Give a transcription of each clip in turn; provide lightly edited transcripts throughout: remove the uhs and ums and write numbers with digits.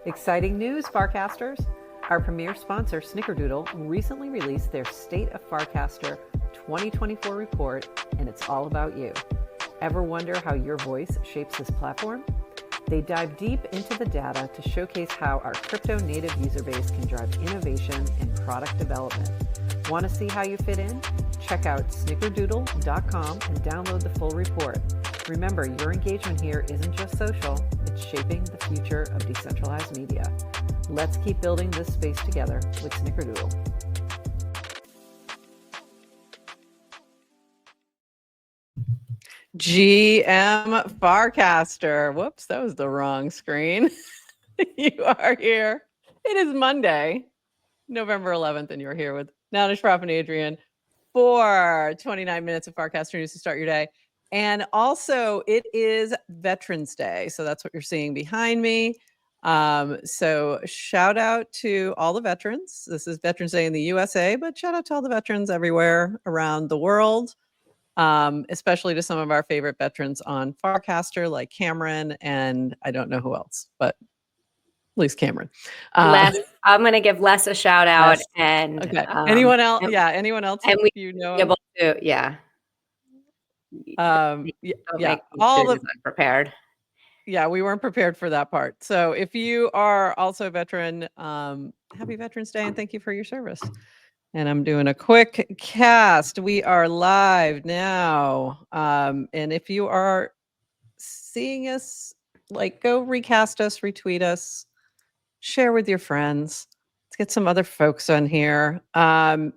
Exciting news, Farcasters! Our premier sponsor, Snickerdoodle, recently released their State of Farcaster 2024 report, and it's all about you. Ever wonder how your voice shapes this platform? They dive deep into the data to showcase how our crypto-native user base can drive innovation and product development. Want to see how you fit in? Check out snickerdoodle.com and download the full report. Remember, your engagement here isn't just social, it's shaping the future of decentralized media. Let's keep building this space together with Snickerdoodle. GM Farcaster. Whoops, that was the wrong screen. You are here. It is Monday, November 11th, and you're here with Nana, Shroff, and Adrian for 29 minutes of Farcaster news to start your day. And also, it is Veterans Day. So that's what you're seeing behind me. So shout out to all the veterans. This is Veterans Day in the USA, but shout out to all the veterans everywhere around the world, especially to some of our favorite veterans on Farcaster, like Cameron, and I don't know who else, but at least Cameron. I'm going to give Les a shout out. Les. And okay. Anyone else? Yeah. Anyone else? And we you know, able to, yeah. Yeah. All the unprepared. Yeah, we weren't prepared for that part. So if you are also a veteran, happy Veterans Day and thank you for your service. And I'm doing a quick cast. We are live now. And if you are seeing us, like, go recast us, retweet us, share with your friends. Let's get some other folks on here. Adrian,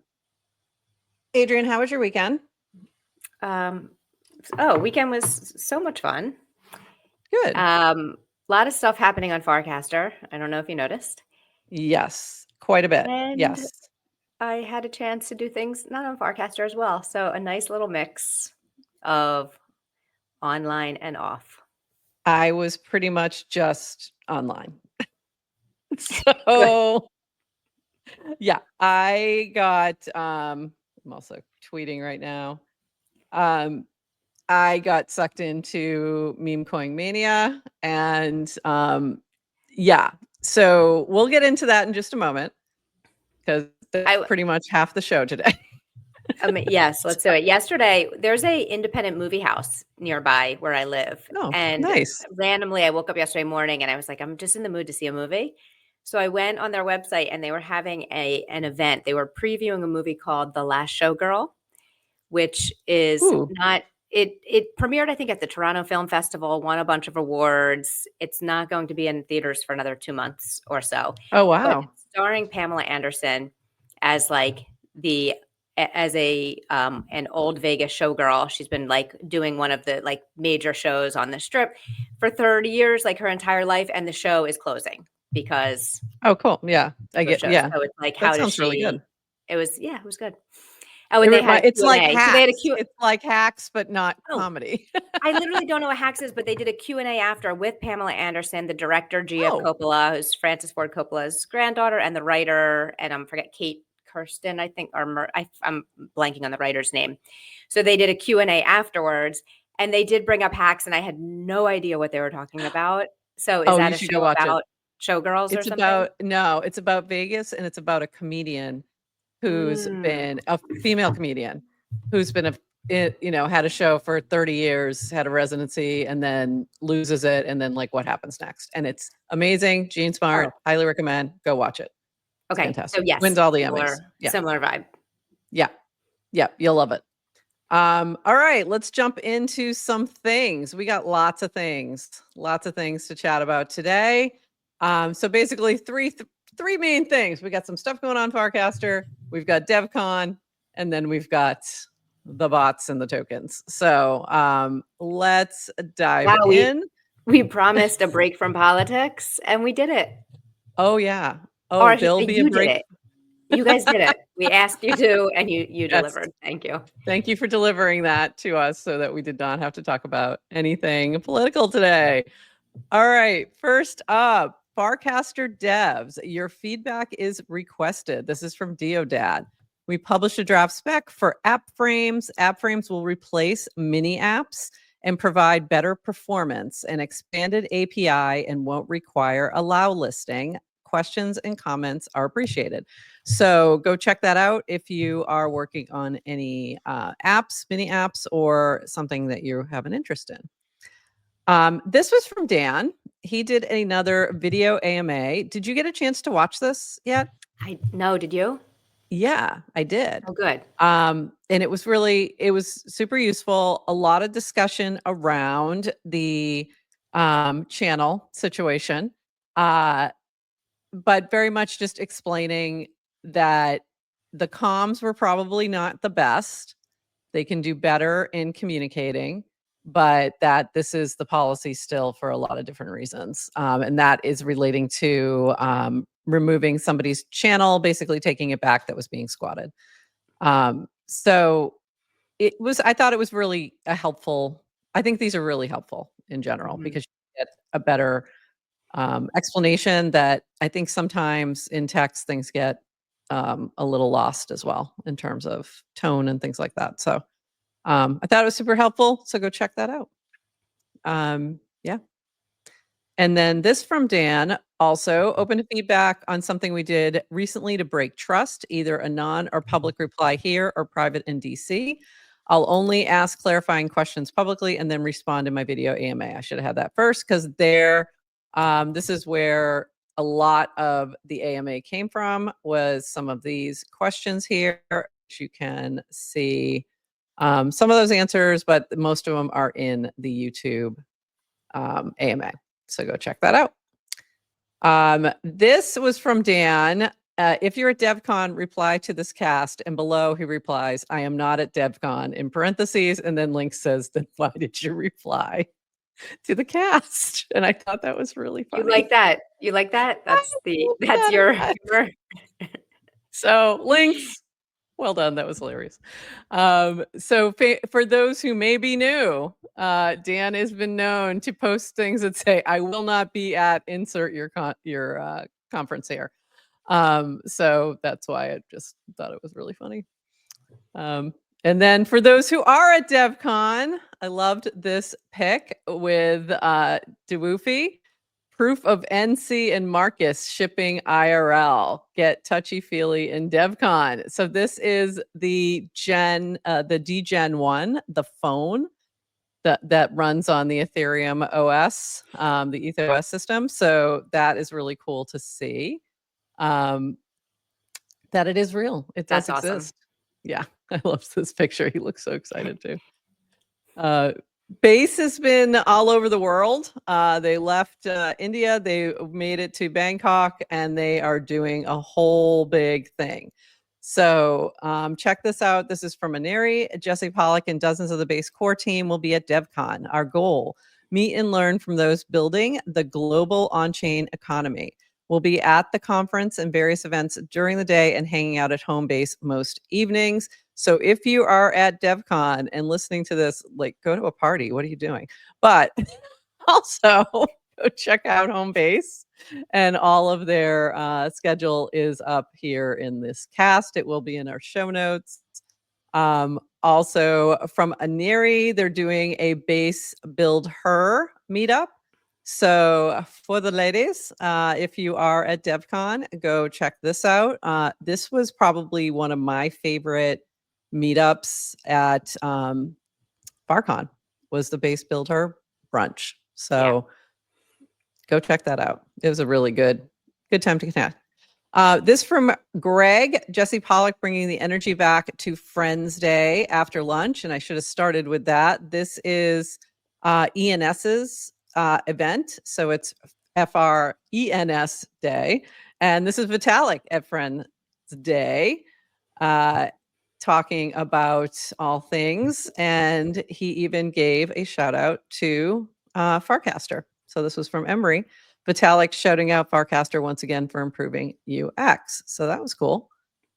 how was your weekend? Weekend was so much fun. Good. A lot of stuff happening on Farcaster. I don't know if you noticed. Yes, quite a bit. And yes. I had a chance to do things not on Farcaster as well. So a nice little mix of online and off. I was pretty much just online. So yeah, I got I'm also tweeting right now. I got sucked into meme coin mania, and yeah, so we'll get into that in just a moment because that's pretty much half the show today. Yes, let's do it. Yesterday, there's a independent movie house nearby where I live. Oh, and nice. Randomly, I woke up yesterday morning and I was like, I'm just in the mood to see a movie. So I went on their website and they were having an event. They were previewing a movie called The Last Showgirl, which is it premiered, I think, at the Toronto Film Festival, won a bunch of awards. It's not going to be in theaters for another 2 months or so. Oh, wow. But starring Pamela Anderson as like an old Vegas showgirl. She's been like doing one of the like major shows on the Strip for 30 years, like her entire life. And the show is closing because. Oh, cool. Yeah. I get, yeah. So it's like, how does she, really good. It was good. Oh, and they had it's like Hacks. So they had it's like Hacks, but not comedy. I literally don't know what Hacks is, but they did a Q&A after with Pamela Anderson, the director, Gia Coppola, who's Francis Ford Coppola's granddaughter, and the writer, and I forget Kate Kirsten, I think, or I'm blanking on the writer's name. So they did a Q&A afterwards, and they did bring up Hacks, and I had no idea what they were talking about. So is that a show about showgirls or something? It's about Vegas, and it's about a comedian who's been a female comedian who's been had a show for 30 years, had a residency, and then loses it, and then like what happens next. And it's amazing. Gene Smart, highly recommend. Go watch it. It's fantastic. So yes, wins all the Emmys. Similar vibe. Yeah, you'll love it. All right, let's jump into some things. We got lots of things to chat about today. So basically three main things. We got some stuff going on Farcaster, we've got DevCon, and then we've got the bots and the tokens. So let's dive in. We promised a break from politics, and we did it. Oh, yeah. Oh, there'll be a break. You guys did it. We asked you to, and you delivered. Thank you. Thank you for delivering that to us so that we did not have to talk about anything political today. All right. First up, Farcaster devs, your feedback is requested. This is from Deodad. We published a draft spec for app frames. App frames will replace mini apps and provide better performance, an expanded API, and won't require allow listing. Questions and comments are appreciated. So go check that out if you are working on any apps, mini apps, or something that you have an interest in. This was from Dan. He did another video AMA. Did you get a chance to watch this yet? No, did you? Yeah, I did. Oh, good. And it was super useful. A lot of discussion around the channel situation, but very much just explaining that the comms were probably not the best. They can do better in communicating, but that this is the policy still for a lot of different reasons. And that is relating to removing somebody's channel, basically taking it back that was being squatted. So I thought it was really I think these are really helpful in general because you get a better explanation that I think sometimes in text things get a little lost as well in terms of tone and things like that. So I thought it was super helpful. So go check that out. Yeah. And then this from Dan, also open to feedback on something we did recently to break trust, either Anon or public reply here or private in DC. I'll only ask clarifying questions publicly and then respond in my video AMA. I should have had that first because this is where a lot of the AMA came from, was some of these questions here, which you can see some of those answers, but most of them are in the YouTube AMA. So go check that out. This was from Dan. If you're at DevCon, reply to this cast. And below he replies, I am not at DevCon, in parentheses. And then Link says, then why did you reply to the cast? And I thought that was really funny. You like that? You like that? That's your humor. So Links, well done. That was hilarious. So for those who may be new, Dan has been known to post things that say, I will not be at insert your conference here. So that's why I just thought it was really funny. And then for those who are at DevCon, I loved this pic with Dewoofi. Proof of NC and Marcus shipping IRL. Get touchy-feely in DevCon. So this is the DGen 1, the phone that runs on the Ethereum OS, the ETHOS system. So that is really cool to see. That it is real. It does exist. Awesome. Yeah, I love this picture. He looks so excited too. Base has been all over the world. They left India, they made it to Bangkok, and they are doing a whole big thing. So check this out. This is from Aneri. Jesse Pollock and dozens of the Base core team will be at DevCon. Our goal, meet and learn from those building the global on-chain economy. We'll be at the conference and various events during the day and hanging out at home base most evenings. So if you are at DevCon and listening to this, like, go to a party. What are you doing? But also go check out home base, and all of their schedule is up here in this cast. It will be in our show notes. Also from Aneri, they're doing a base build her meetup. So for the ladies, if you are at DevCon, go check this out. This was probably one of my favorite meetups at FarCon, was the base build her brunch. So go check that out. It was a really good time to connect. This from Greg, Jesse Pollock bringing the energy back to Friends Day after lunch. And I should have started with that. This is ENS's event. So it's FRENS Day. And this is Vitalik at Friends Day, talking about all things. And he even gave a shout out to Farcaster. So this was from Emery. Vitalik shouting out Farcaster once again for improving UX. So that was cool.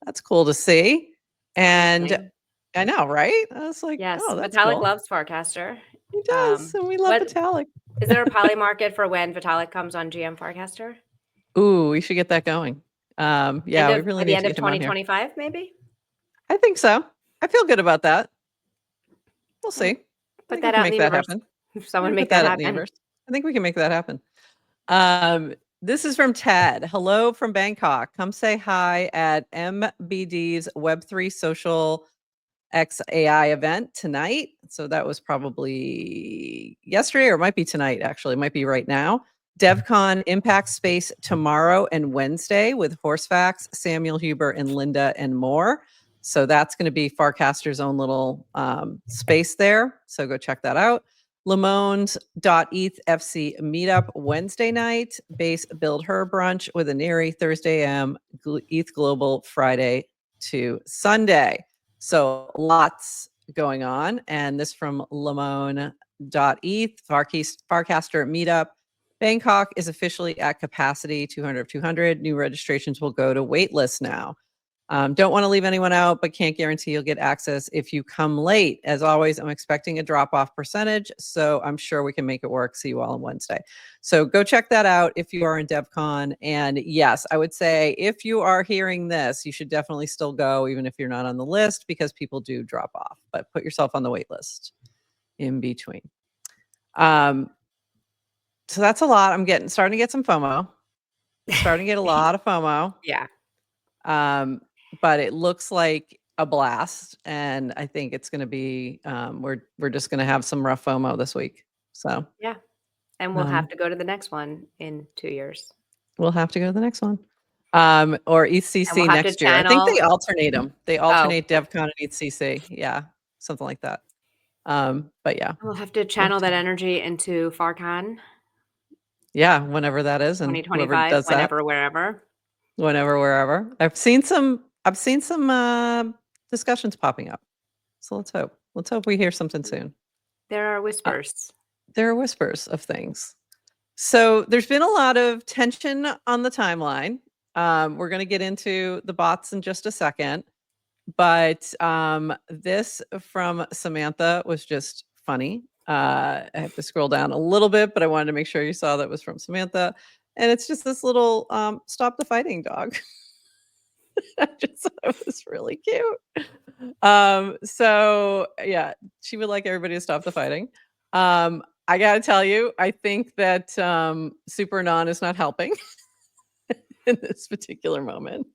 That's cool to see. And I know, right? I was like, yes, oh, that's Vitalik cool. loves Farcaster. He does, and we love Vitalik. Is there a poly market for when Vitalik comes on GM Farcaster? Ooh, we should get that going. Yeah, we really need to get him on here. At the end of 2025, maybe? I think so. I feel good about that. We'll see. Put we that can out in make the that universe. happen. Someone We make put that that out in the happen. universe. I think we can make that happen. This is from Ted. Hello from Bangkok. Come say hi at MBD's Web3 Social XAI event tonight. So that was probably yesterday, or it might be tonight, actually. It might be right now. DevCon Impact Space tomorrow and Wednesday with Horsefax, Samuel Huber, and Linda, and more. So that's going to be Farcaster's own little space there. So go check that out. Lemones.eth FC meetup Wednesday night. Base Build Her brunch with Aneri Thursday AM. ETH Global Friday to Sunday. So lots going on. And this from Lemone.eth, Farcaster meetup. Bangkok is officially at capacity, 200 of 200. New registrations will go to waitlist now. Don't want to leave anyone out, but can't guarantee you'll get access if you come late. As always, I'm expecting a drop-off percentage, so I'm sure we can make it work. See you all on Wednesday. So go check that out if you are in DevCon. And yes, I would say if you are hearing this, you should definitely still go, even if you're not on the list, because people do drop off. But put yourself on the wait list in between. So that's a lot. I'm starting to get some FOMO. Starting to get a lot of FOMO. Yeah. But it looks like a blast, and I think it's going to be we're just going to have some rough FOMO this week. So Yeah. And we'll have to go to the next one in 2 years. we'll have to go to the next one. Or ECC we'll next year. I think they channel- alternate them. They alternate DevCon and ECC. Yeah, something like that. But yeah, We'll have to channel that energy into FarCon yeah, whenever that is, and whoever 2025, does that, whenever, wherever. whenever, wherever. I've seen some discussions popping up. So let's hope. Let's hope we hear something soon. There are whispers. There are whispers of things. So there's been a lot of tension on the timeline. We're going to get into the bots in just a second. But this from Samantha was just funny. I have to scroll down a little bit, but I wanted to make sure you saw that was from Samantha. And it's just this little stop the fighting dog. I just thought it was really cute. So yeah, she would like everybody to stop the fighting. I gotta tell you, I think that Super Anon is not helping in this particular moment.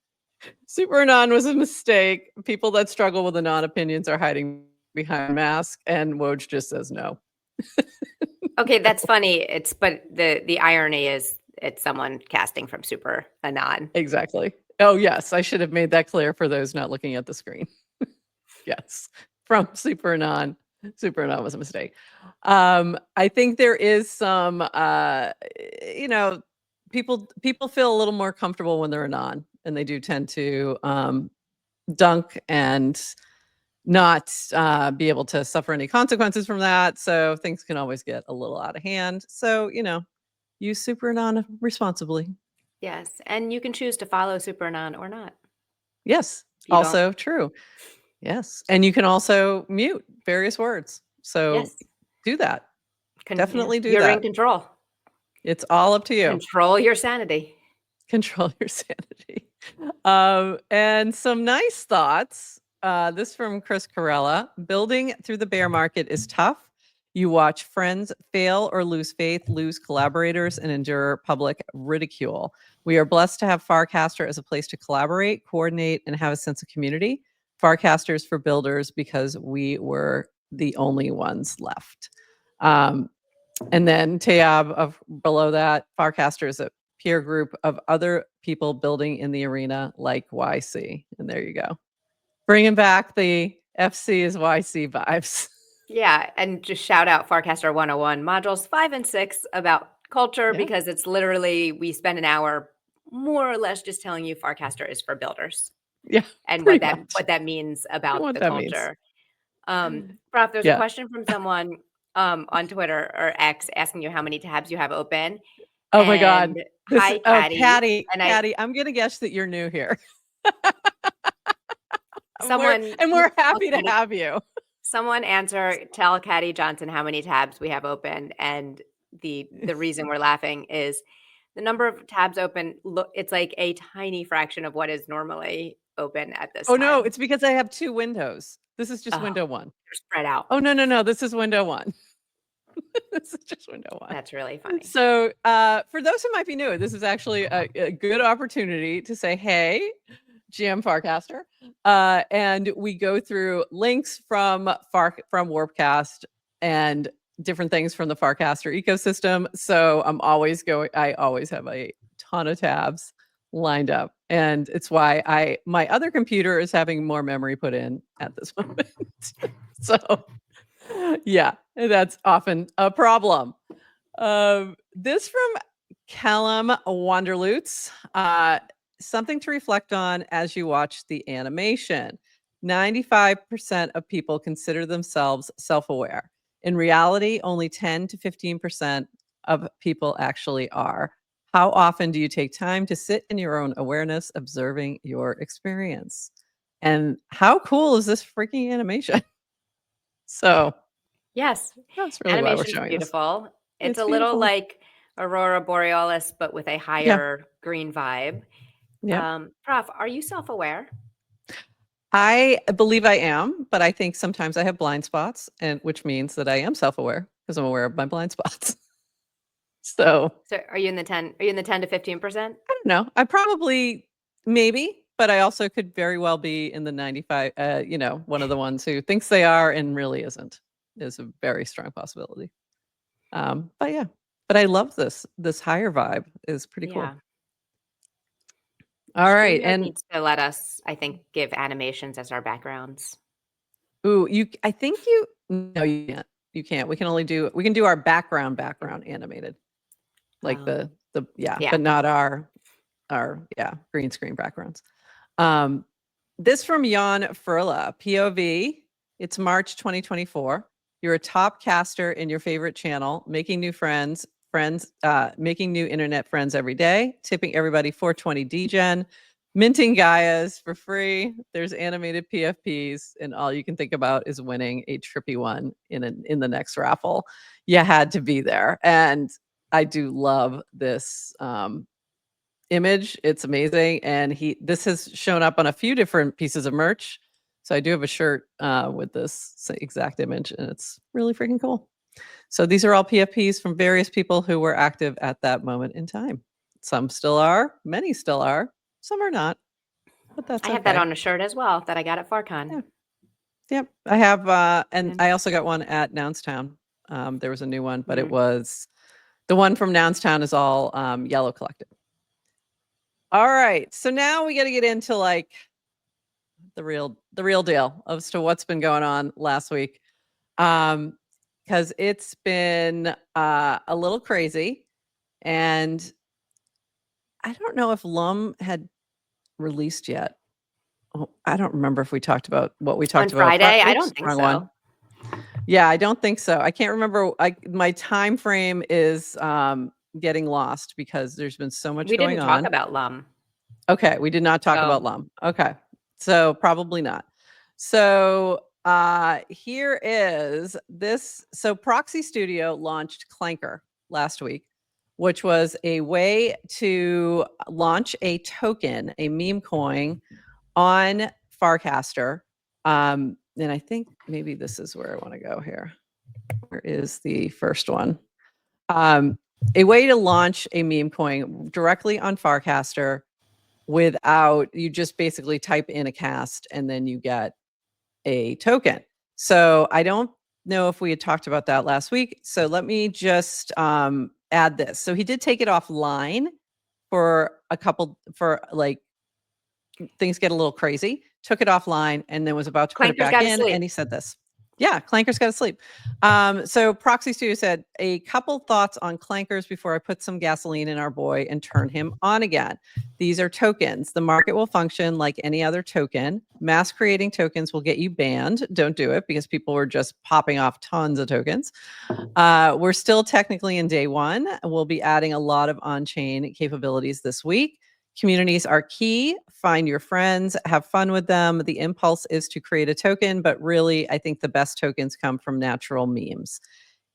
Super Anon was a mistake. People that struggle with Anon opinions are hiding behind mask, and Woj just says no. Okay, that's funny. But the irony is it's someone casting from Super Anon. Exactly. Oh yes, I should have made that clear for those not looking at the screen. Yes, from Super Anon. Super Anon was a mistake. I think there is some, people feel a little more comfortable when they're Anon, and they do tend to dunk and not be able to suffer any consequences from that. So things can always get a little out of hand. So, use Super Anon responsibly. Yes, and you can choose to follow Super Anon or not. Yes, also true. Yes, and you can also mute various words. So do that. Definitely do that. You're in control. It's all up to you. Control your sanity. Control your sanity. And some nice thoughts. This from Chris Carella. Building through the bear market is tough. You watch friends fail or lose faith, lose collaborators, and endure public ridicule. We are blessed to have Farcaster as a place to collaborate, coordinate, and have a sense of community. Farcasters for builders because we were the only ones left. And then Tayab of below that, Farcaster is a peer group of other people building in the arena like YC. And there you go. Bringing back the FC is YC vibes. Yeah, and just shout out Farcaster 101 modules 5 and 6 about culture, because it's literally, we spend an hour more or less just telling you Farcaster is for builders. Yeah. And what that means about the culture. Prof, there's a question from someone on Twitter or X asking you how many tabs you have open. Oh my God. Hi, Patty. Patty, I'm going to guess that you're new here. Someone and we're happy to have you. Someone tell Caddy Johnson how many tabs we have open. And the reason we're laughing is the number of tabs open. Look, it's like a tiny fraction of what is normally open at this time. Oh no, it's because I have two windows. This is just window 1. They're spread out. Oh, no. This is window 1. This is just window 1. That's really funny. So for those who might be new, this is actually a good opportunity to say, hey, GM Farcaster. And we go through links from Warpcast and different things from the Farcaster ecosystem. So I always have a ton of tabs lined up. And it's why my other computer is having more memory put in at this moment. So yeah, that's often a problem. This from Callum Wanderloots. Something to reflect on as you watch the animation. 95% of people consider themselves self-aware. In reality, only 10 to 15% of people actually are. How often do you take time to sit in your own awareness, observing your experience? And how cool is this freaking animation? So yes, that's really why we're animation's showing beautiful. this. It's It's a little beautiful. like Aurora Borealis, but with a higher green vibe. Yeah. Prof, are you self-aware? I believe I am, but I think sometimes I have blind spots, and which means that I am self-aware because I'm aware of my blind spots. So So are you in the 10? Are you in the 10 to 15%? I don't know. I probably maybe, but I also could very well be in the 95. One of the ones who thinks they are and really isn't is a very strong possibility. But yeah, but I love this. This higher vibe is pretty cool. All right, StreamYard and needs to let us, I think, give animations as our backgrounds. ooh, I think no, you can't. You can't. We can do our background animated. Like the but not our green screen backgrounds. This from Jan Furla, POV. It's March 2024. You're a top caster in your favorite channel, making new making new internet friends every day, tipping everybody 420 DGen, minting Gaias for free. There's animated PFPs, and all you can think about is winning a trippy one in the next raffle. You had to be there, and I do love this image. It's amazing, and this has shown up on a few different pieces of merch. So I do have a shirt with this exact image, and it's really freaking cool. So these are all PFPs from various people who were active at that moment in time. Some still are, many still are, some are not, but that's I okay. have that on a shirt as well that I got at FarCon. Yeah. Yep, I have, and I also got one at Nounstown. There was a new one, but it was the one from Nounstown is all Yellow Collective. All right, so now we got to get into like the real deal as to what's been going on last week, because it's been a little crazy, and I don't know if Lum had released yet. Oh, I don't remember if we talked about what we talked On about. Friday? I Oops, don't think wrong so. one. Yeah, I don't think so. I can't remember. My time frame is getting lost because there's been so much We going didn't on. talk about Lum. Okay, we did not talk about Lum. Okay, so probably not. So here is this. So Proxy Studio launched Clanker last week, which was a way to launch a token, a meme coin, on Farcaster. And I think maybe this is where I want to go here. Where is the first one? A way to launch a meme coin directly on Farcaster without, you just basically type in a cast and then you get a token. So I don't know if we had talked about that last week. So let me just add this. So he did take it offline for like things get a little crazy, took it offline, and then was about to put it back in, and he said this. Yeah, Clanker's got to sleep. So Proxy Studio said, a couple thoughts on Clankers before I put some gasoline in our boy and turn him on again. These are tokens. The market will function like any other token. Mass creating tokens will get you banned. Don't do it because people were just popping off tons of tokens. We're still technically in day one. We'll be adding a lot of on-chain capabilities this week. Communities are key. Find your friends, have fun with them. The impulse is to create a token, but really, I think the best tokens come from natural memes.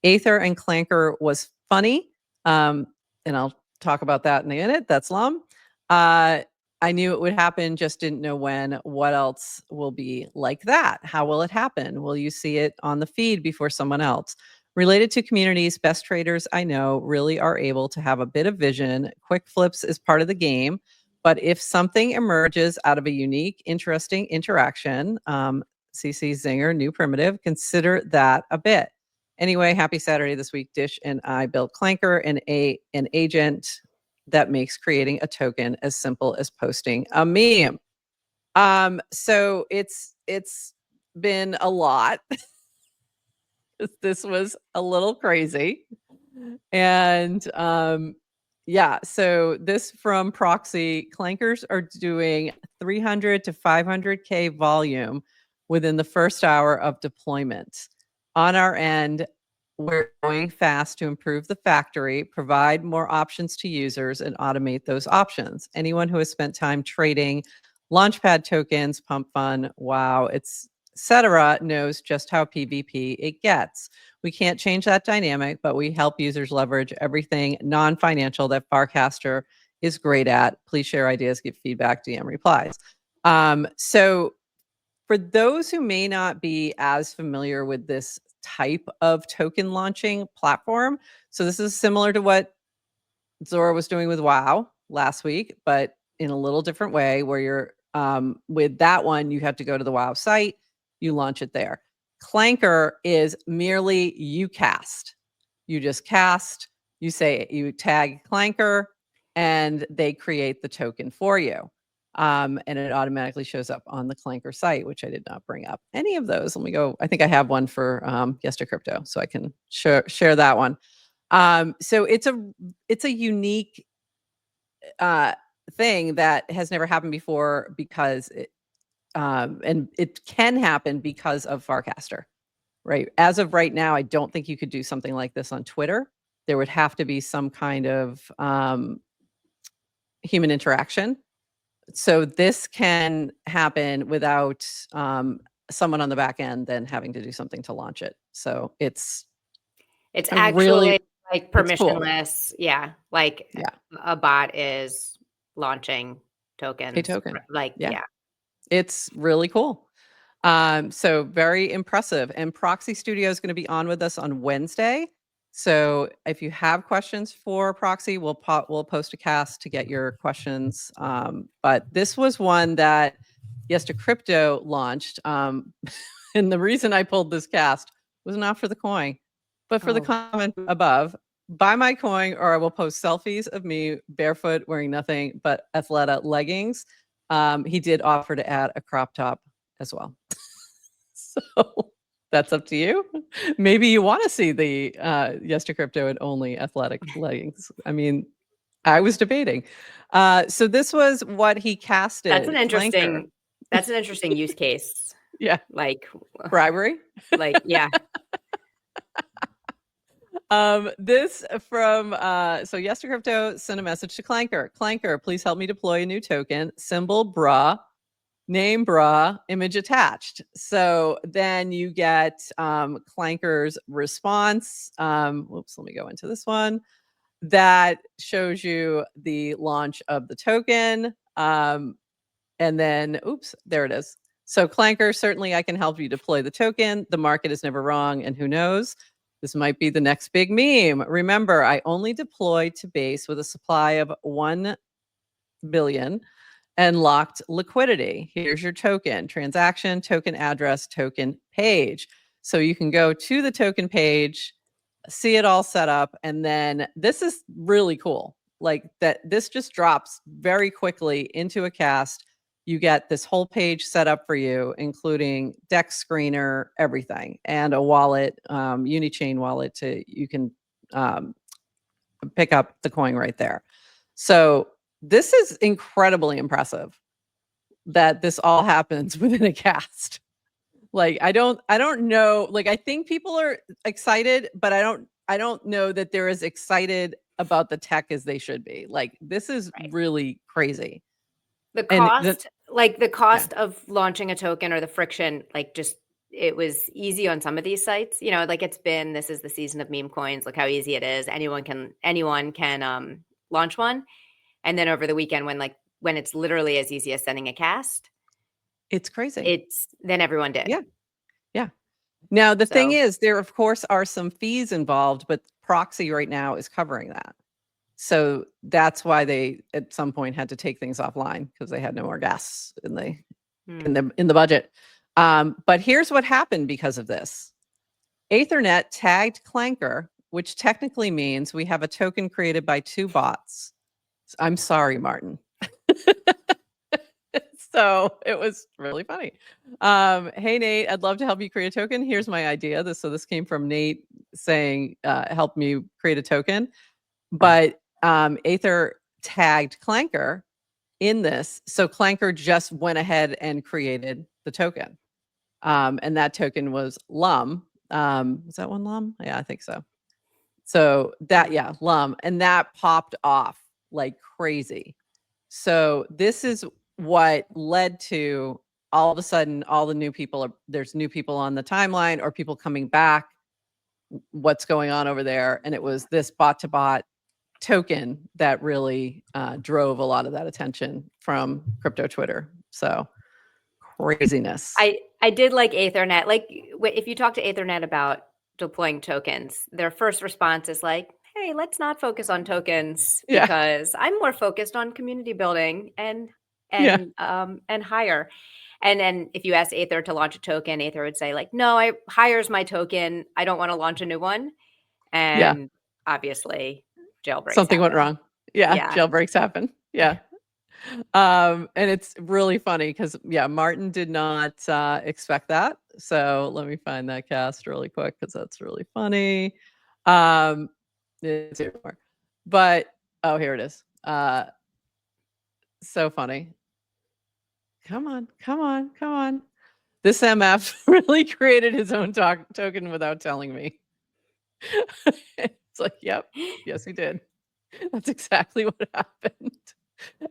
Aether and Clanker was funny, and I'll talk about that in a minute. That's Lum. I knew it would happen, just didn't know when. What else will be like that? How will it happen? Will you see it on the feed before someone else? Related to communities, best traders I know really are able to have a bit of vision. Quick flips is part of the game. But if something emerges out of a unique, interesting interaction, CC Zinger, new primitive, consider that a bit. Anyway, happy Saturday this week. Dish and I built Clanker, an agent that makes creating a token as simple as posting a meme. So it's been a lot. This was a little crazy. And yeah, so this from Proxy, Clankers are doing 300 to 500K volume within the first hour of deployment. On our end, we're going fast to improve the factory, provide more options to users, and automate those options. Anyone who has spent time trading Launchpad tokens, Pump Fun, wow, etc., knows just how PvP it gets. We can't change that dynamic, but we help users leverage everything non-financial that Farcaster is great at. Please share ideas, give feedback, DM replies. So for those who may not be as familiar with this type of token launching platform, so this is similar to what Zora was doing with WoW last week, but in a little different way, where you're with that one, you have to go to the WoW site, you launch it there. Clanker is merely you cast. You just cast, you say, you tag Clanker, and they create the token for you. And it automatically shows up on the Clanker site, which I did not bring up any of those. Let me go. I think I have one for Yes to Crypto, so I can share that one. So it's a unique thing that has never happened before, because and it can happen because of Farcaster, right? As of right now, I don't think you could do something like this on Twitter. There would have to be some kind of human interaction. So this can happen without someone on the back end then having to do something to launch it. So it's actually really, like it's cool. permissionless. Yeah. Like Yeah. a bot is launching tokens. A token. Like, yeah. It's really cool. So very impressive. And Proxy Studio is going to be on with us on Wednesday. So if you have questions for Proxy, we'll post a cast to get your questions. But this was one that Yes to Crypto launched. And the reason I pulled this cast was not for the coin, but for the comment above. Buy my coin, or I will post selfies of me barefoot wearing nothing but Athleta leggings. He did offer to add a crop top as well. So that's up to you. Maybe you want to see the Yes to Crypto and only athletic leggings. I mean, I was debating. So this was what he casted. That's an interesting. Clanker. That's an interesting use case. Yeah. Like Bribery. Like, yeah. This from so Yes to Crypto sent a message to Clanker. Clanker, please help me deploy a new token. Symbol bra, name bra, image attached. So then you get Clanker's response. Whoops, let me go into this one. That shows you the launch of the token. And then, oops, there it is. So Clanker, certainly I can help you deploy the token. The market is never wrong, and who knows? This might be the next big meme. Remember, I only deploy to base with a supply of 1 billion and locked liquidity. Here's your token, transaction, token address, token page. So you can go to the token page, see it all set up, and then this is really cool. Like that, this just drops very quickly into a cast. You get this whole page set up for you, including DEX screener, everything, and a wallet, Unichain wallet you can pick up the coin right there. So this is incredibly impressive that this all happens within a cast. Like I don't know. Like I think people are excited, but I don't know that they're as excited about the tech as they should be. Like this is really crazy. The cost, of launching a token, or the friction, like just it was easy on some of these sites. You know, like this is the season of meme coins. Look how easy it is. Anyone can launch one. And then over the weekend, when like when it's literally as easy as sending a cast, It's crazy. then everyone did. Yeah. Yeah. Now, the thing So is, there, of course, are some fees involved, but proxy right now is covering that. So that's why they at some point had to take things offline because they had no more gas in the budget. But here's what happened because of this. Ethernet tagged Clanker, which technically means we have a token created by 2 bots. I'm sorry, Martin. So it was really funny. Hey, Nate, I'd love to help you create a token. Here's my idea. This came from Nate saying, help me create a token. But Aether tagged Clanker in this. So Clanker just went ahead and created the token. And that token was Lum. Was that one Lum? Yeah, I think so. So that, yeah, Lum. And that popped off like crazy. So this is what led to all of a sudden all the new people there's new people on the timeline or people coming back. What's going on over there? And it was this bot to bot token that really drove a lot of that attention from crypto Twitter. So craziness. I did like Ethernet. Like if you talk to Ethernet about deploying tokens, their first response is like, hey, let's not focus on tokens because I'm more focused on community building and hire. And then if you ask Aether to launch a token, Aether would say like, no, hire's my token. I don't want to launch a new one. And obviously jailbreaks Something happen. went wrong. Yeah, jailbreaks happen. Yeah. And it's really funny because Martin did not expect that. So let me find that cast really quick because that's really funny. It's here more. But here it is. So funny. Come on. This MF really created his own token without telling me. It's like, yep, yes, he did. That's exactly what happened.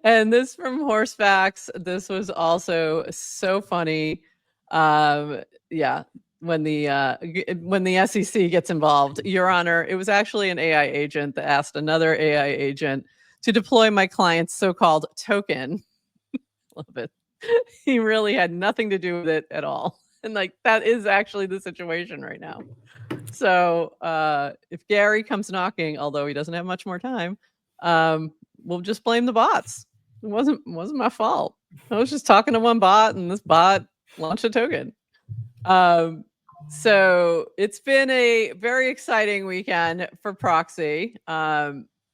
And this from Horsefacts. This was also so funny. When the SEC gets involved, Your Honor, it was actually an AI agent that asked another AI agent to deploy my client's so-called token. Love it. He really had nothing to do with it at all. And like that is actually the situation right now. So if Gary comes knocking, although he doesn't have much more time, we'll just blame the bots. It wasn't my fault. I was just talking to one bot and this bot launched a token. So it's been a very exciting weekend for Proxy.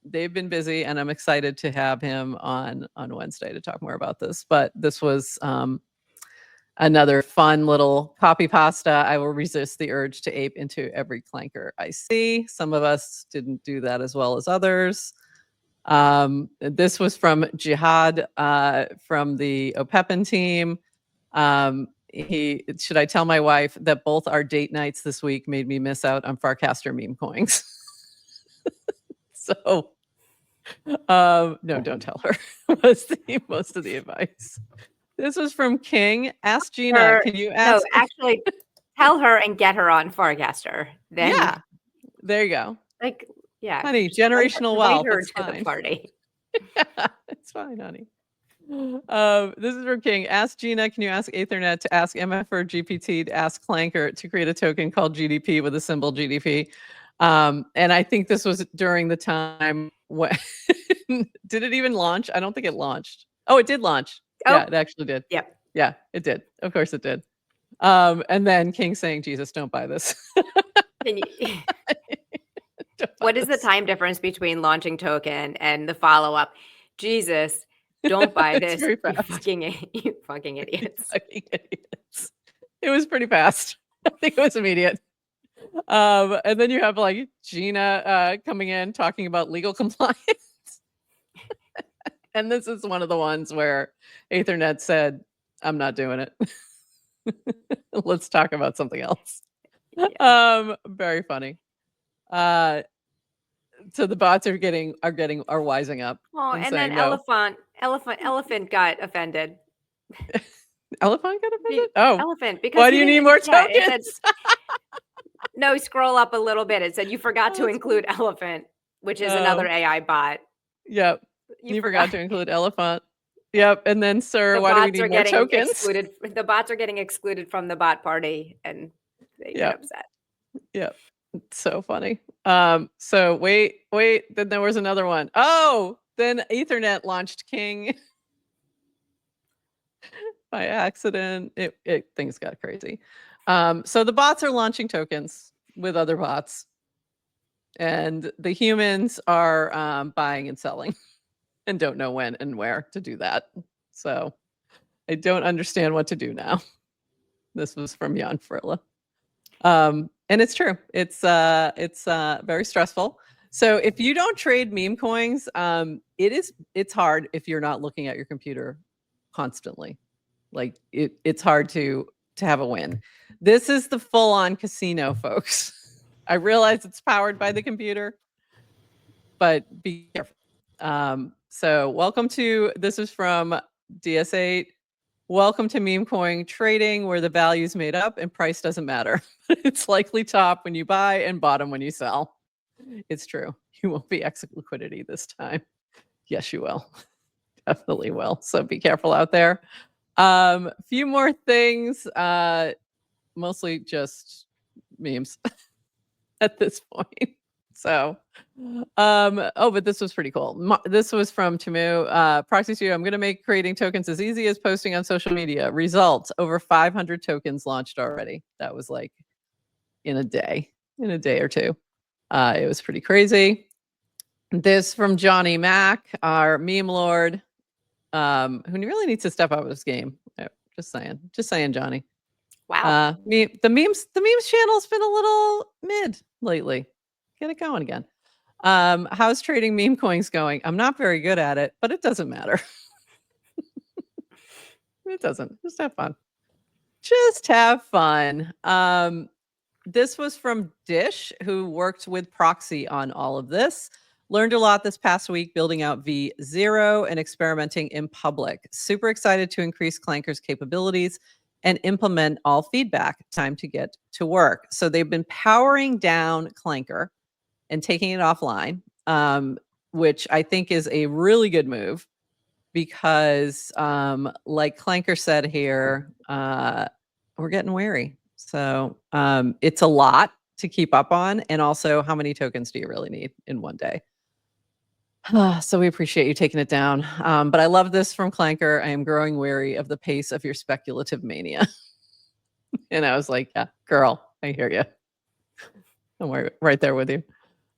They've been busy and I'm excited to have him on Wednesday to talk more about this. But this was another fun little copy pasta. I will resist the urge to ape into every Clanker I see. Some of us didn't do that as well as others. This was from Jihad from the Opepin team. Should I tell my wife that both our date nights this week made me miss out on Farcaster meme coins? So, no, don't tell her. Was most of the advice. This was from King. Ask Gina. Can you ask? No, actually, tell her and get her on Farcaster. Then, yeah, there you go. Like, yeah, honey, generational wealth. Her it's to fine. the party. Yeah, it's fine, honey. This is from King. Ask Gina. Can you ask Ethernet to ask MF or GPT to ask Clanker to create a token called GDP with a symbol GDP? And I think this was during the time when did it even launch? I don't think it launched. Oh, it did launch. Oh. Yeah, it actually did. Yep. Yeah, it did. Of course it did. And then King saying, Jesus, don't buy this. Can you, what is the time difference between launching token and the follow-up? Jesus, don't buy this. You fucking idiots. Fucking idiots. It was pretty fast. I think it was immediate. And then you have like Gina coming in talking about legal compliance. And this is one of the ones where Ethernet said, I'm not doing it. Let's talk about something else. Yeah. Very funny. So the bots are wising up. Oh, and then no. Elephant got offended. Elephant got offended? Oh, elephant. Because why do you need more tokens? No, scroll up a little bit. It said you forgot to include elephant, which is another AI bot. Yep. You forgot to include elephant. Yep. And then, sir, The why do we bots are need more getting tokens? excluded. The bots are getting excluded from the bot party, and they get Yep. upset. Yep. It's so funny. So wait, then there was another one. Oh, then Ethernet launched King by accident. Things got crazy. So the bots are launching tokens with other bots, and the humans are buying and selling and don't know when and where to do that. So I don't understand what to do now. This was from Jan Frilla. And it's true. It's very stressful. So if you don't trade meme coins, it's hard if you're not looking at your computer constantly. Like it's hard to have a win. This is the full-on casino, folks. I realize it's powered by the computer, but be careful. So welcome to, this is from DS8. Welcome to meme coin trading, where the value is made up and price doesn't matter. It's likely top when you buy and bottom when you sell. It's true. You won't be exit liquidity this time. Yes, you will. Definitely will. So be careful out there. A few more things, mostly just memes at this point. So, but this was pretty cool. This was from Timu. Proxy Studio, I'm going to make creating tokens as easy as posting on social media. Results, over 500 tokens launched already. That was like in a day or two. It was pretty crazy. This from Johnny Mac, our meme lord, who really needs to step up his game. Just saying, Johnny. Wow. The memes channel's been a little mid lately. Get it going again. How's trading meme coins going? I'm not very good at it, but it doesn't matter. It doesn't. Just have fun. This was from Dish, who worked with Proxy on all of this. Learned a lot this past week building out V0 and experimenting in public. Super excited to increase Clanker's capabilities and implement all feedback. Time to get to work. So they've been powering down Clanker and taking it offline, which I think is a really good move because, like Clanker said here, we're getting wary. So it's a lot to keep up on. And also, how many tokens do you really need in one day? So we appreciate you taking it down. But I love this from Clanker. I am growing wary of the pace of your speculative mania. And I was like, yeah, girl, I hear you. I'm right there with you.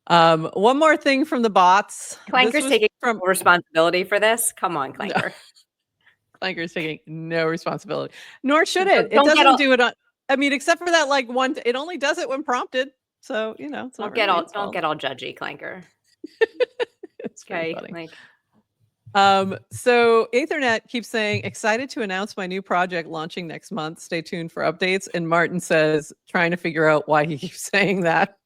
One more thing from the bots. Clanker's taking responsibility for this. Come on, Clanker. No. Clanker's taking no responsibility, nor should it. It doesn't do it on. I mean, except for that, like one. It only does it when prompted. So it's not really its fault. Don't get all judgy, Clanker. It's okay, funny. So Ethernet keeps saying, excited to announce my new project launching next month. Stay tuned for updates. And Martin says, trying to figure out why he keeps saying that.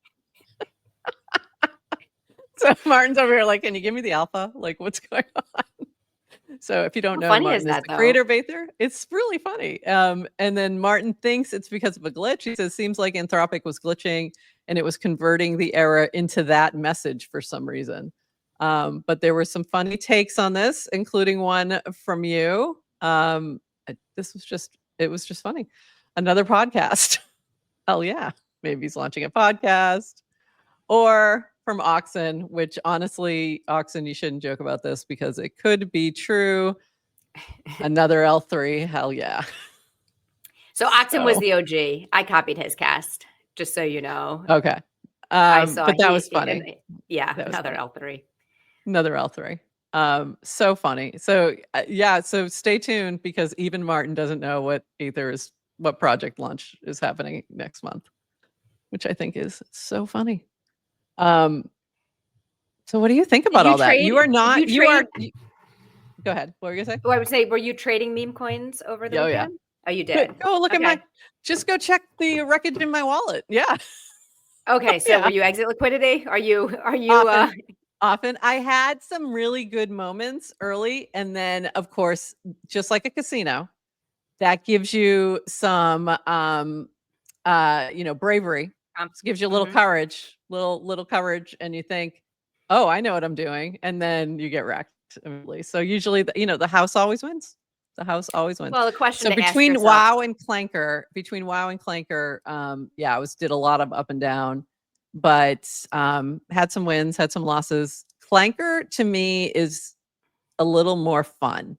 So Martin's over here like, can you give me the alpha? Like, what's going on? So if you don't know, Martin is the creator of Aether. It's really funny. And then Martin thinks it's because of a glitch. He says, seems like Anthropic was glitching and it was converting the error into that message for some reason. But there were some funny takes on this, including one from you. It was just funny. Another podcast. Hell yeah. Maybe he's launching a podcast. Or from Oxen, which honestly, Oxen, you shouldn't joke about this because it could be true. Another L3, hell yeah. So Oxen was the OG. I copied his cast, just so you know. Okay. I saw but that was funny. Another L3. Another L3. So funny. So yeah, so stay tuned because even Martin doesn't know what project launch is happening next month, which I think is so funny. So what do you think about all that? You are not, you are, go ahead. What were you going to say? Oh, I would say, were you trading meme coins over the weekend? Yeah. Oh, you did? Go look at just go check the wreckage in my wallet. Yeah. Okay. So were you exit liquidity? Are you Often. I had some really good moments early. And then of course, just like a casino, that gives you some, bravery. It gives you a little courage, little courage. And you think, oh, I know what I'm doing. And then you get wrecked. So usually, the house always wins. The house always wins. Well, the question So to ask between yourself, WoW and Clanker, yeah, did a lot of up and down, but had some wins, had some losses. Clanker to me is a little more fun.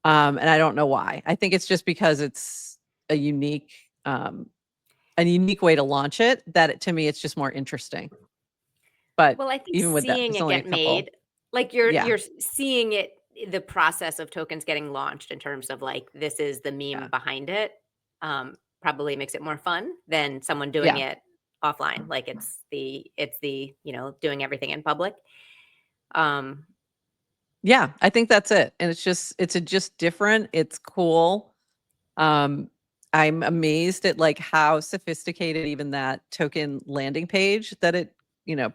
And I don't know why. I think it's just because it's a unique way to launch it, that to me it's just more interesting. But well, I think even with that, seeing it's it only a get couple. made, like you're Yeah. seeing it, the process of tokens getting launched in terms of like this is the meme Yeah. behind it, probably makes it more fun than someone doing Yeah. it offline. Like it's the doing everything in public. Um, Yeah, I think that's it. And it's just different. It's cool. I'm amazed at like how sophisticated even that token landing page that it,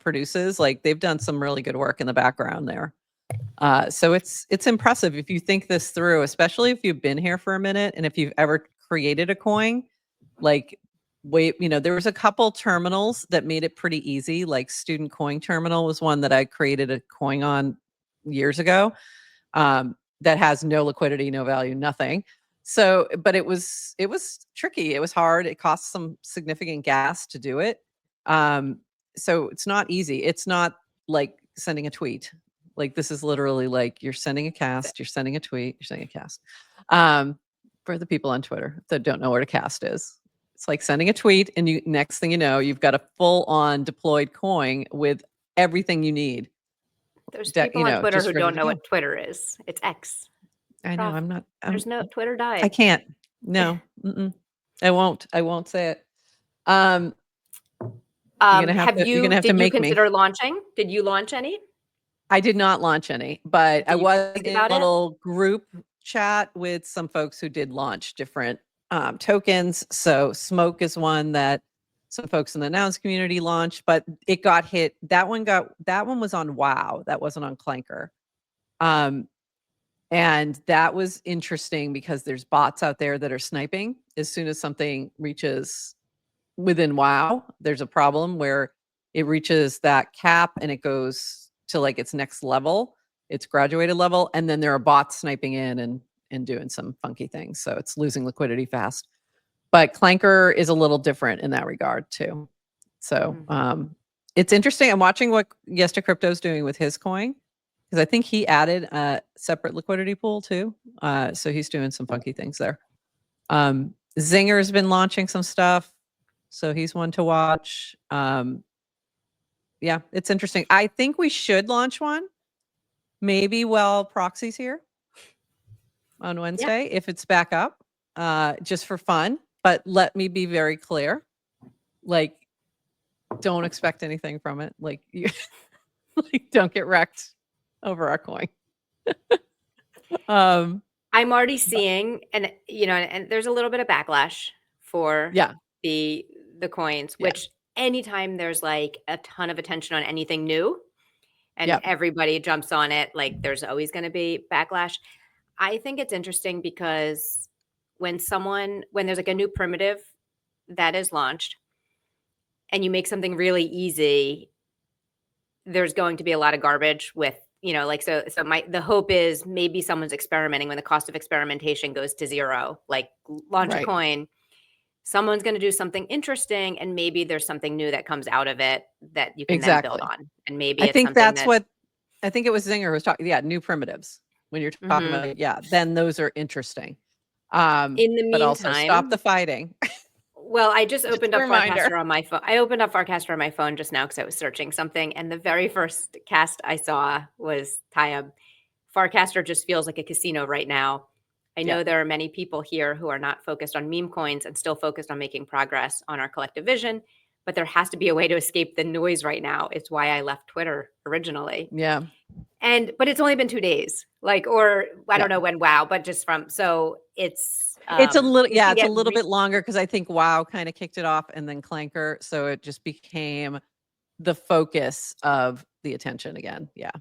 produces. Like they've done some really good work in the background there. So it's impressive if you think this through, especially if you've been here for a minute and if you've ever created a coin. Like, there was a couple terminals that made it pretty easy. Like Student Coin Terminal was one that I created a coin on years ago. That has no liquidity, no value, nothing. So, but it was tricky. It was hard. It cost some significant gas to do it. So it's not easy. It's not like sending a tweet. Like this is literally like you're sending a cast, you're sending a tweet, you're sending a cast. For the people on Twitter that don't know what a cast is, it's like sending a tweet, and next thing you know, you've got a full-on deployed coin with everything you need. there's people on Twitter just who ready don't to know go. what Twitter is. It's X. I know. Prof, there's no Twitter I died. can't. No. I won't say it. You're gonna have Did to you make me. consider launching? Did you launch any? I did not launch any, but Do I you was think in about a it? little group chat with some folks who did launch different tokens. So Smoke is one that some folks in the Nouns community launched, but it got hit. That one was on WoW. That wasn't on Clanker. And that was interesting because there's bots out there that are sniping. As soon as something reaches within WoW, there's a problem where it reaches that cap and it goes to like its next level, its graduated level, and then there are bots sniping in and doing some funky things. So it's losing liquidity fast. But Clanker is a little different in that regard too. So it's interesting. I'm watching what Yesta Crypto's doing with his coin, because I think he added a separate liquidity pool too. So he's doing some funky things there. Zinger's been launching some stuff, so he's one to watch. Yeah, it's interesting. I think we should launch one, maybe while Proxy's here on Wednesday, if it's back up, just for fun. But let me be very clear, like, don't expect anything from it. Like, you, like, don't get wrecked over our coin. I'm already seeing, and there's a little bit of backlash for the coins, which anytime there's like a ton of attention on anything new and everybody jumps on it, like there's always going to be backlash. I think it's interesting because when there's like a new primitive that is launched and you make something really easy, there's going to be a lot of garbage with, the hope is maybe someone's experimenting when the cost of experimentation goes to zero, like launch a coin, someone's going to do something interesting, and maybe there's something new that comes out of it that you can then build on. And maybe I it's think something that's what I think it was Zinger who was talking. Yeah, new primitives. When you're talking about then those are interesting. In the but also stop the fighting. Well, I just opened up reminder. Farcaster on my phone. I opened up Farcaster on my phone just now because I was searching something, and the very first cast I saw was Tayeb. Farcaster just feels like a casino right now. I know there are many people here who are not focused on meme coins and still focused on making progress on our collective vision, but there has to be a way to escape the noise right now. It's why I left Twitter originally. Yeah. But it's only been 2 days, or I don't know when. Wow, but just so it's a little it's a little bit longer because I think WoW kind of kicked it off and then Clanker, so it just became the focus of the attention again. Yeah,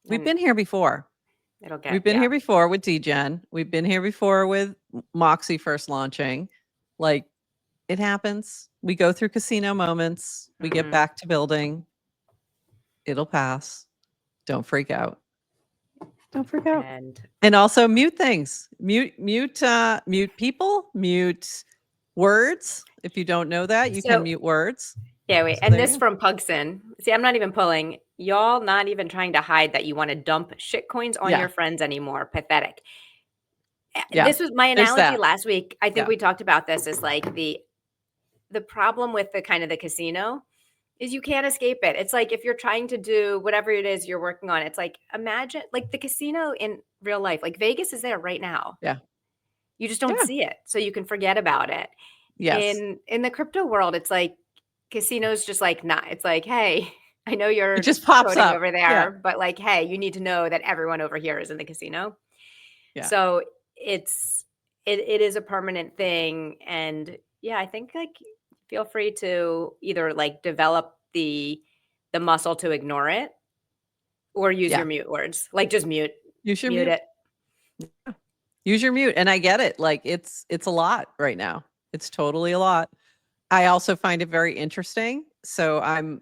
we've been here before. We've been here before with DGen. We've been here before with Moxie first launching. Like, it happens. We go through casino moments. We get back to building. It'll pass. Don't freak out. Don't freak out. And also mute things. Mute people, mute words. If you don't know that, you can mute words. Yeah, wait. So And this from Pugson. See, I'm not even pulling. Y'all not even trying to hide that you want to dump shit coins on your friends anymore. Pathetic. Yeah. This was my analogy last week. I think we talked about this as like the problem with the kind of the casino is you can't escape it. It's like if you're trying to do whatever it is you're working on, it's like imagine like the casino in real life, like Vegas is there right now. Yeah. You just don't see it. So you can forget about it. Yes. In the crypto world, it's like casinos just like not. It's like, hey, I know you're it just pops up over there, but like, hey, you need to know that everyone over here is in the casino. Yeah. So it is a permanent thing. And yeah, I think like feel free to either like develop the muscle to ignore it or use your mute words. Like just mute. Use your mute it. Yeah. Use your mute. And I get it. Like it's a lot right now. It's totally a lot. I also find it very interesting. So I'm,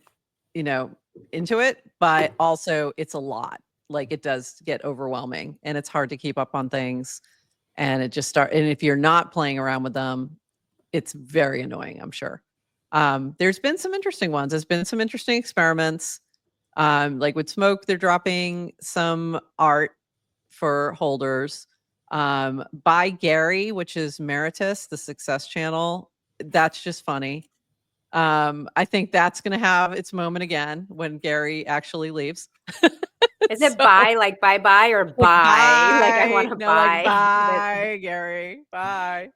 into it, but also it's a lot. Like it does get overwhelming and it's hard to keep up on things. And it just and if you're not playing around with them, it's very annoying, I'm sure. There's been some interesting ones. There's been some interesting experiments. Like with Smoke, they're dropping some art for holders. By Gary, which is Meritus, the Success Channel. That's just funny. I think that's going to have its moment again when Gary actually leaves. Is it bye, like bye-bye or bye? Like I want to buy. Like bye, Gary. Bye.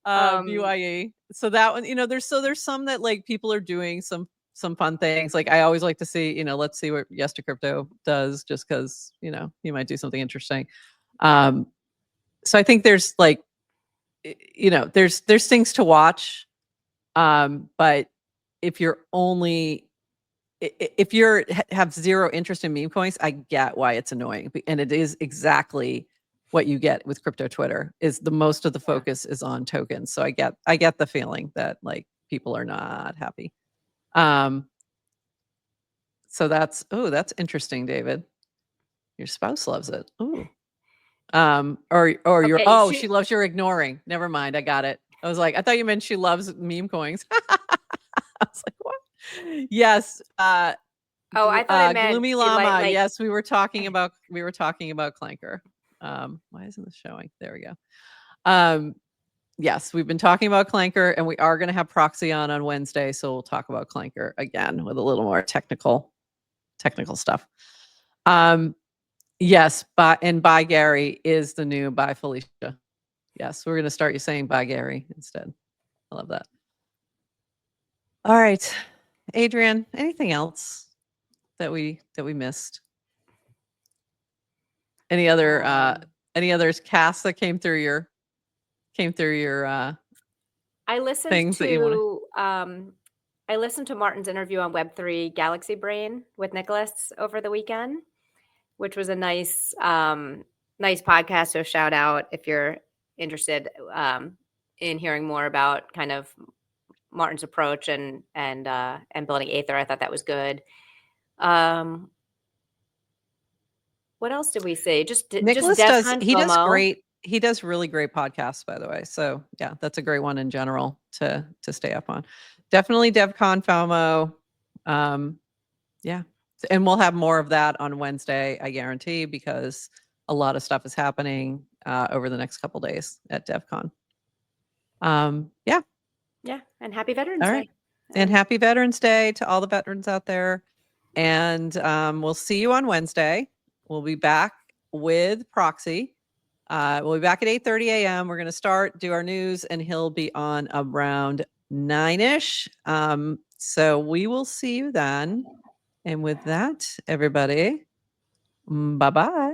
BYE. So that one, there's some that like people are doing some fun things. Like I always like to see, let's see what Yes to Crypto does just because, he might do something interesting. So I think there's like, there's things to watch. But if you're have zero interest in meme coins, I get why it's annoying. And it is exactly what you get with crypto Twitter is the most of the focus is on tokens. So I get the feeling that like people are not happy. So that's interesting, David. Your spouse loves it. Ooh. Or you're she loves your ignoring. Never mind. I got it. I was like, I thought you meant she loves meme coins. I was like, what? Yes. I thought it meant Gloomy Llama. Yes, we were talking about Clanker. Why isn't this showing? There we go. Yes, we've been talking about Clanker, and we are going to have Proxy on Wednesday, so we'll talk about Clanker again with a little more technical stuff. Yes, by Gary is the new by Felicia. Yes, we're going to start you saying by Gary instead. I love that. All right, Adrian, anything else that we missed? Any other casts that came through your I listened things to that you want I listened to Martin's interview on Web3 Galaxy Brain with Nicholas over the weekend, which was a nice podcast. So shout out if you're interested in hearing more about kind of Martin's approach and building Aether. I thought that was good. What else did we say? Nicholas does great. He does really great podcasts, by the way. So yeah, that's a great one in general to stay up on. Definitely DevCon FOMO. Yeah. And we'll have more of that on Wednesday, I guarantee, because a lot of stuff is happening over the next couple days at DevCon. Yeah. Yeah. And happy Veterans Day. And happy Veterans Day to all the veterans out there. And we'll see you on Wednesday. We'll be back with Proxy. We'll be back at 8:30 a.m. We're going to do our news, and he'll be on around 9-ish. So we will see you then. And with that, everybody, bye-bye.